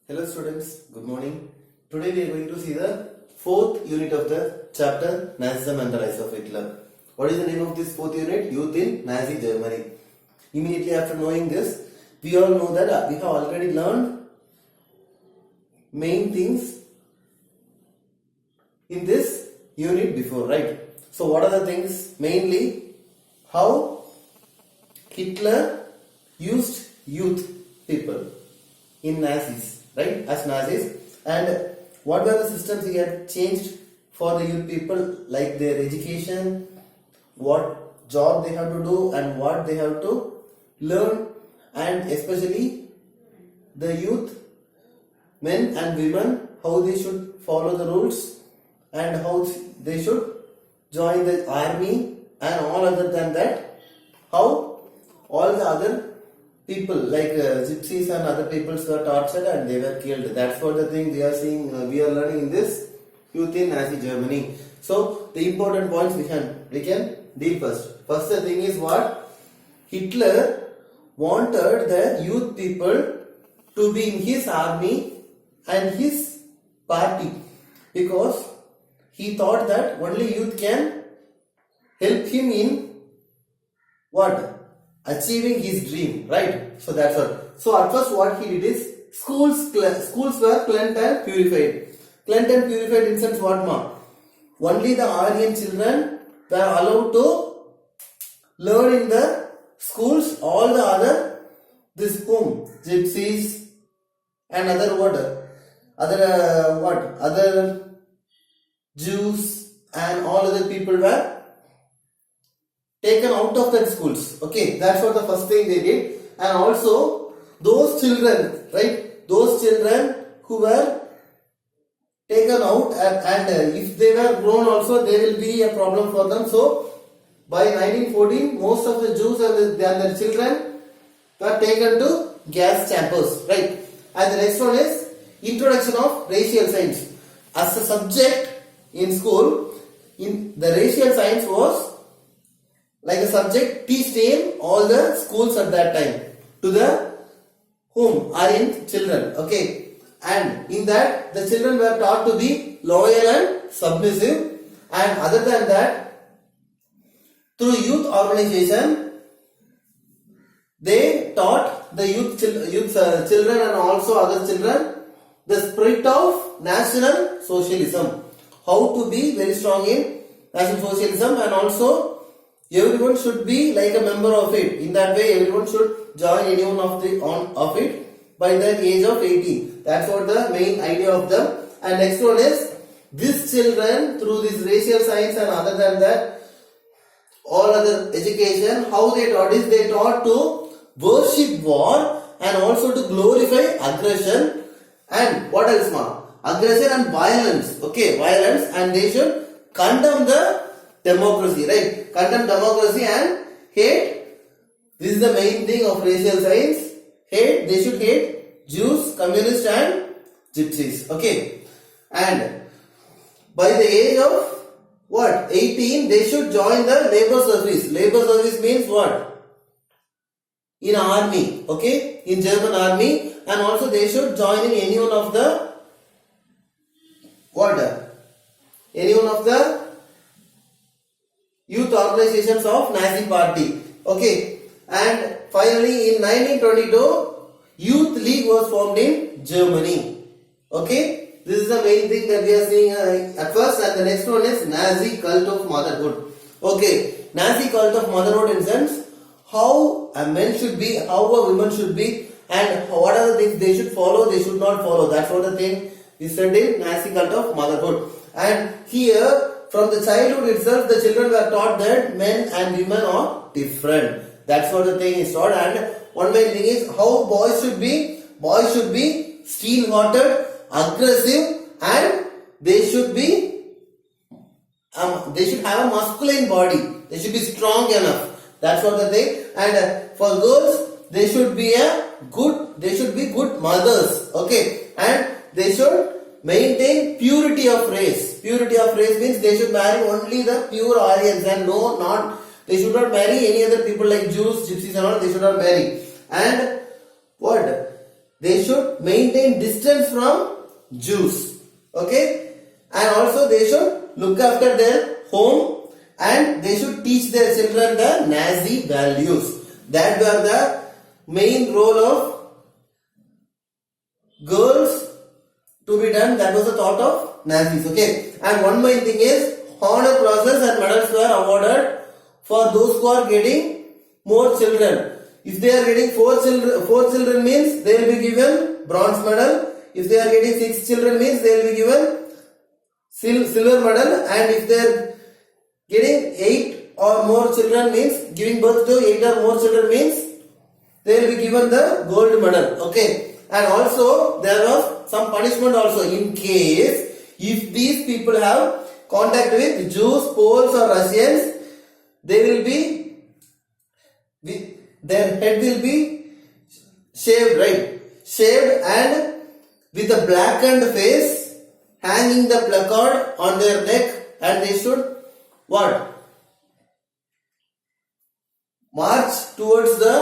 Hello students, good morning. Today we are going to see the fourth unit of the chapter Nazism and the Rise of Hitler. What is the name of this fourth unit? Youth in Nazi Germany. Immediately after knowing this, we all know that we have already learned main things in this unit before, right? So what are the things? Mainly how Hitler used youth people in Nazis, right, as Nazis, and what were the systems he had changed for the youth people, like their education, what job they have to do and what they have to learn, and especially the youth, men and women, how they should follow the rules and how they should join the army, and all other than that, how all the other people like gypsies and other peoples were tortured and they were killed. That's what the thing we are seeing, we are learning in this youth in Nazi Germany. So the important points we can deal first. First the thing is what Hitler wanted the youth people to be in his army and his party, because he thought that only youth can help him in what? Achieving his dream, right? So that's what. So at first what he did is schools were cleansed and purified. Cleansed and purified in sense what ma? Only the Aryan children were allowed to learn in the schools. All the other gypsies and other Jews and all other people were taken out of that schools. Okay, that's what the first thing they did. And also those children, right, those children who were taken out and if they were grown also, there will be a problem for them. So by 1914 most of the Jews and their children were taken to gas chambers, right? And the next one is introduction of racial science as a subject in school. In the racial science was like a subject teached in all the schools at that time to the Aryan children. Okay, and in that the children were taught to be loyal and submissive, and other than that, through youth organization they taught the children and also other children the spirit of National Socialism, how to be very strong in National Socialism, and also everyone should be like a member of it. In that way, everyone should join any one of it by the age of 18. That's what the main idea of them. And next one is these children through this racial science and other than that, all other education, how they taught is they taught to worship war and also to glorify aggression and what else ma? Aggression and violence. Okay, violence, and they should condemn the democracy, right? Condemn democracy and hate. This is the main thing of racial science. Hate, they should hate Jews, communists and gypsies. Okay. And by the age of 18, they should join the labor service. Labor service means what? In army. Okay. In German army. And also they should join in any one of the youth organizations of Nazi party. Okay, and finally in 1922 Youth League was formed in Germany. Okay, this is the main thing that we are seeing at first. And the next one is Nazi cult of motherhood. Okay, Nazi cult of motherhood in sense how a man should be, how a woman should be, and what are the things they should follow, they should not follow. That's what the thing is said in Nazi cult of motherhood. And here from the childhood itself, the children were taught that men and women are different. That's what the thing is taught. And one main thing is how boys should be. Boys should be steel-hearted, aggressive, and they should be. They should have a masculine body. They should be strong enough. That's what the thing. And for girls, they should be good mothers. Okay, and they should maintain purity of race. Purity of race means they should marry only the pure Aryans and they should not marry any other people like Jews, gypsies and all. They should not marry. And what? they should maintain distance from Jews. Okay, and also they should look after their home and they should teach their children the Nazi values. That were the main role of girls to be done. That was the thought of Nazis. Okay, and one main thing is honor crosses and medals were awarded for those who are getting more children. If they are getting four children means they will be given bronze medal. If they are getting 6 children means they will be given silver medal. And if they are getting 8 or more children means giving birth to 8 or more children means they will be given the gold medal. Okay, and also there was some punishment also in case if these people have contact with Jews, Poles or Russians, they will be, their head will be shaved, right? Shaved and with a blackened face, hanging the placard on their neck, and they should what? March towards the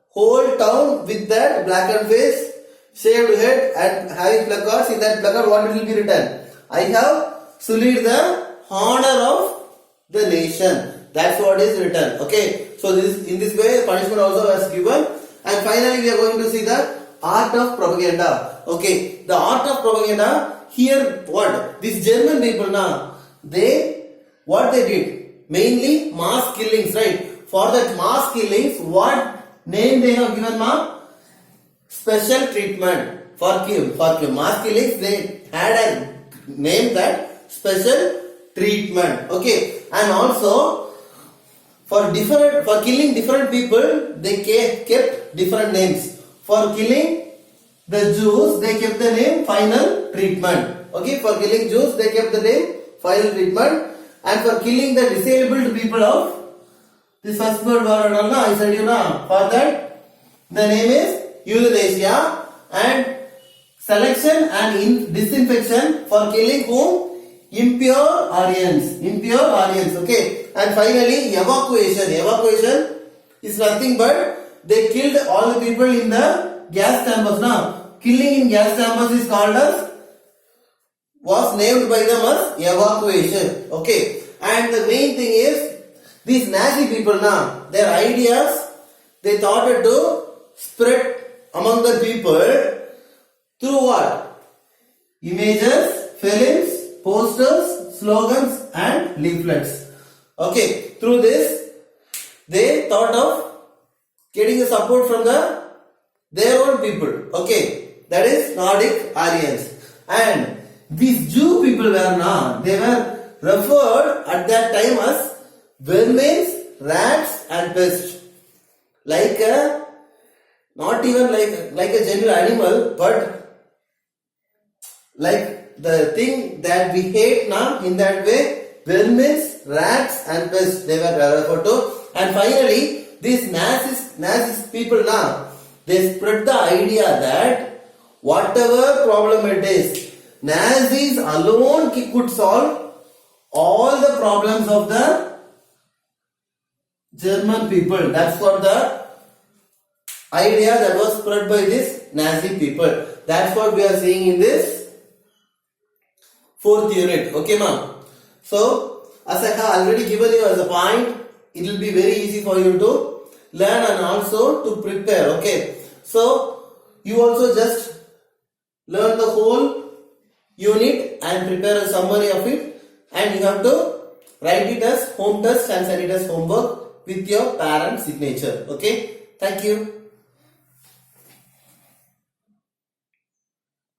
whole town with that blackened face, shaved head and having placards. In that placard what will be written? I have sullied the honor of the nation. That's what is written. Okay, so in this way punishment also was given. And finally we are going to see the art of propaganda. Okay, the art of propaganda. Here what? These German people now, what they did? Mainly mass killings, right? For that mass killings, what name they have given ma? Special treatment. For mass killings, they had a name that special treatment. Okay, and also for killing different people, they kept different names. For killing the Jews, they kept the name final treatment. Okay, for killing Jews, they kept the name final treatment. And for killing the disabled people of this First World War, I said for that the name is euthanasia. And selection and disinfection for killing whom? Impure Aryans. Okay, and finally evacuation is nothing but they killed all the people in the gas chambers. Now killing in gas chambers is called as, was named by them as evacuation. Okay, and the main thing is these Nazi people now, their ideas they thought to spread among the people through what? Images, films, posters, slogans and leaflets. Okay, through this they thought of getting the support from their own people. Okay, that is Nordic Aryans. And these Jew people they were referred at that time as vermin, rats and pests. Like not even like a general animal, but like the thing that we hate now, in that way, vermin, rats and pests they were referred to. And finally these Nazis people now, they spread the idea that whatever problem it is, Nazis alone could solve all the problems of the German people. That's what the idea that was spread by this Nazi people. That's what we are seeing in this 4th unit. Okay, ma'am. So, as I have already given you as a point, it will be very easy for you to learn and also to prepare. Okay. So, you also just learn the whole unit and prepare a summary of it, and you have to write it as home test and send it as homework with your parent signature. Okay. Thank you.